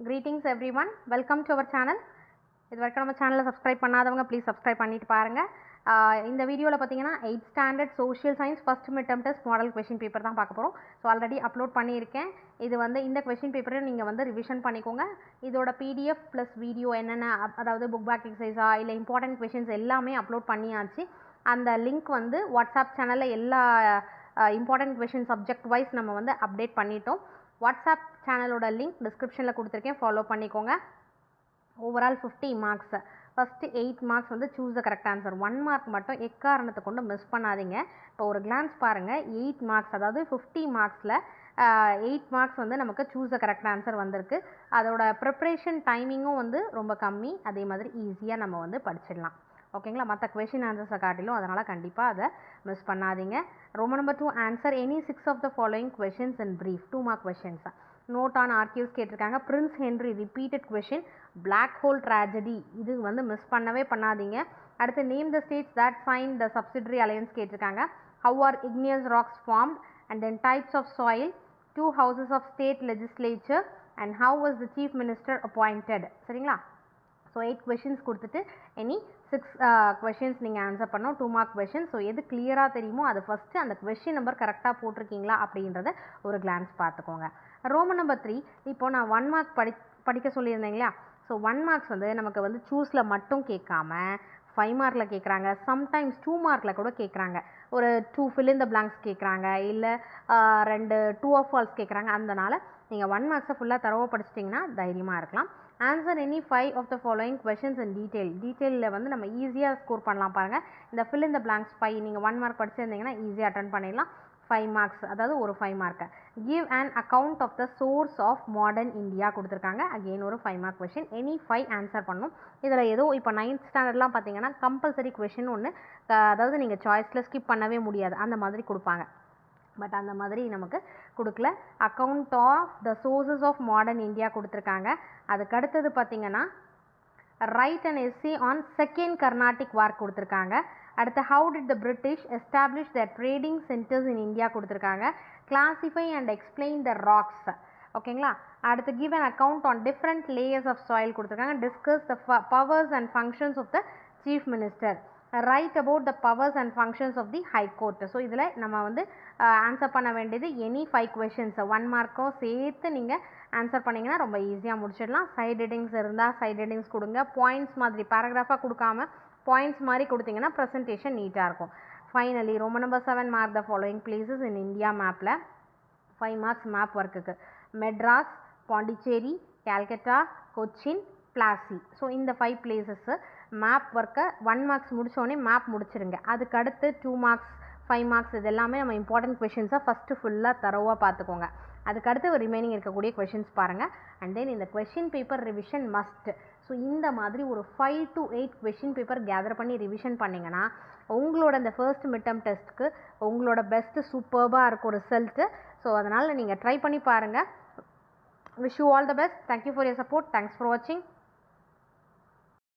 Greetings everyone, welcome to our channel. இது வரைக்கும் நம்ம சேனலை சப்ஸ்கிரைப் பண்ணாதவங்க ப்ளீஸ் சப்ஸ்கிரைப் பண்ணிட்டு பாருங்கள். இந்த வீடியோவில் பார்த்தீங்கன்னா 8th standard social science first mid term test model question paper தான் பார்க்க போகிறோம். ஸோ ஆல்ரெடி அப்லோட் பண்ணியிருக்கேன். இது இந்த கொஷின் பேப்பரை நீங்கள் ரிவிஷன் பண்ணிக்கோங்க. இதோட பிடிஎஃப் ப்ளஸ் வீடியோ என்னென்ன, அதாவது புக் பேக் எக்ஸசைஸா இல்லை இம்பார்ட்டன்ட் கொஷின்ஸ் எல்லாமே அப்லோட் பண்ணியாச்சு. அந்த லிங்க் வாட்ஸ்அப் சேனலில் எல்லா இம்பார்ட்டன்ட் கொஷின் சப்ஜெக்ட் வைஸ் நம்ம அப்டேட் பண்ணிட்டோம். வாட்ஸ்அப் சேனலோட லிங்க் டிஸ்கிரிப்ஷனில் கொடுத்துருக்கேன், ஃபாலோ பண்ணிக்கோங்க. Overall 50 marks. First 8 marks choose the correct answer. 1 mark மட்டும் எக்காரணத்தை கொண்டு மிஸ் பண்ணாதீங்க. இப்போ ஒரு கிளான்ஸ் பாருங்கள். 8 மார்க்ஸ், அதாவது 50 மார்க்ஸில் 8 மார்க்ஸ் நமக்கு சூஸ் த கரெக்ட் ஆன்சர் வந்திருக்கு. அதோட ப்ரிப்ரேஷன் டைமிங்கும் ரொம்ப கம்மி. அதே மாதிரி ஈஸியாக நம்ம படிச்சிடலாம். ஓகேங்களா? மற்ற கொஷின் ஆன்சர்ஸை காட்டிலும், அதனால் கண்டிப்பாக அதை மிஸ் பண்ணாதீங்க. Roman number 2, answer any 6 of the following questions in brief. 2 mark questions. Note on ஆர்கியூஸ் கேட்டிருக்காங்க. Prince Henry repeated question. Black hole tragedy, இது மிஸ் பண்ணவே பண்ணாதீங்க. அடுத்து name the states that sign the subsidiary alliance கேட்டிருக்காங்க. How are igneous rocks formed, and then types of soil, 2 houses of state legislature, and how was the chief minister appointed. சரிங்களா? So 8 questions கொடுத்துட்டு any 6 questions நீங்கள் answer பண்ணோம். 2 mark question. So எது கிளியராக தெரியுமோ அதை first அந்த கொஷின் நம்பர் கரெக்டாக போட்டிருக்கீங்களா அப்படின்றத ஒரு கிளான்ஸ் பார்த்துக்கோங்க. ரோமன் நம்பர் 3, இப்போது நான் 1 மார்க் படிக்க சொல்லியிருந்தேன் இல்லையா? ஸோ 1 மார்க்ஸ் நமக்கு சூஸில் மட்டும் கேட்காம 5 மார்க்கில் கேட்குறாங்க, சம்டைம்ஸ் 2 மார்க்கில் கூட கேட்குறாங்க. ஒரு 2 fill in the blanks கேட்குறாங்க, இல்லை 2 true or false கேட்குறாங்க. அதனால் நீங்கள் 1 மார்க்ஸை ஃபுல்லாக தரவோ படிச்சிட்டிங்கன்னா தைரியமாக இருக்கலாம். Answer any 5 of the following questions in டீட்டெயிலில் நம்ம ஈஸியாக ஸ்கோர் பண்ணலாம். பாருங்கள், இந்த fill in the blanks 5 நீங்கள் 1 மார்க் படிச்சிருந்தீங்கன்னா ஈஸியாக அட்டன் பண்ணிடலாம். 5 மார்க்ஸ், அதாவது ஒரு 5 mark. Give an account of the source of modern India கொடுத்துருக்காங்க. அகெயின் ஒரு 5 மார்க் கொஷின். எனி 5 ஆன்சர் பண்ணணும். இதில் ஏதோ இப்போ 9th ஸ்டாண்டர்ட்லாம் பார்த்தீங்கன்னா கம்பல்சரி கொஷின் ஒன்று, அதாவது நீங்கள் சாய்ஸில் ஸ்கிப் பண்ணவே முடியாது, அந்த மாதிரி கொடுப்பாங்க. பட் அந்த மாதிரி நமக்கு கொடுக்கல. Account of the sources of modern India கொடுத்துருக்காங்க. அதுக்கு அடுத்தது பார்த்தீங்கன்னா write and essay on second Carnatic war கொடுத்துருக்காங்க. அடுத்து how did the British establish the trading centres in India கொடுத்துருக்காங்க. Classify and explain the rocks. ஓகேங்களா? அடுத்து give an account on different layers of soil கொடுத்துருக்காங்க. Discuss the powers and functions of the chief minister. Write about the powers and functions of the high court. So இதில் நம்ம answer பண்ண வேண்டியது any 5 questions. 1 மார்க்கும் சேர்த்து நீங்கள் answer பண்ணிங்கன்னா ரொம்ப ஈஸியாக முடிச்சிடலாம். சைட் ஹெட்டிங்ஸ் இருந்தால் சைட் ஹெட்டிங்ஸ் கொடுங்க. பாயிண்ட்ஸ் மாதிரி பேராகிராஃபாக கொடுக்காம பாயிண்ட்ஸ் மாதிரி கொடுத்தீங்கன்னா ப்ரெசன்டேஷன் நீட்டாக இருக்கும். Finally Roman number 7, mark the following places in India மேப்பில். 5 மார்க்ஸ் மேப் ஒர்க்குக்கு. மெட்ராஸ், பாண்டிச்சேரி, கால்கட்டா, கொச்சின், பிளாசி. ஸோ இந்த 5 பிளேசஸ்ஸு மேப் ஒர்க்கை 1 மார்க்ஸ் முடித்தோடனே மேப் முடிச்சிருங்க. அதுக்கு அடுத்து 2 மார்க்ஸ் 5 மார்க்ஸ் இது எல்லாமே நம்ம இம்பார்ட்டன்ட் கொஷின்ஸாக ஃபஸ்ட்டு ஃபுல்லாக தரோவாக பார்த்துக்கோங்க. அதுக்கடுத்து ரிமைனிங் இருக்கக்கூடிய கொஷின்ஸ் பாருங்கள். அண்ட் தென் இந்த question paper revision must. So இந்த மாதிரி ஒரு 5 to 8 கொஷின் பேப்பர் கேதர் பண்ணி ரிவிஷன் பண்ணிங்கன்னா உங்களோட இந்த ஃபர்ஸ்ட் மிட் டெர்ம் டெஸ்ட்டுக்கு உங்களோட பெஸ்ட்டு சூப்பர்பாக இருக்கும் ரிசல்ட்டு. ஸோ அதனால் நீங்கள் ட்ரை பண்ணி பாருங்கள். Wish you all the best. Thank you for your support. Thanks for வாட்சிங்.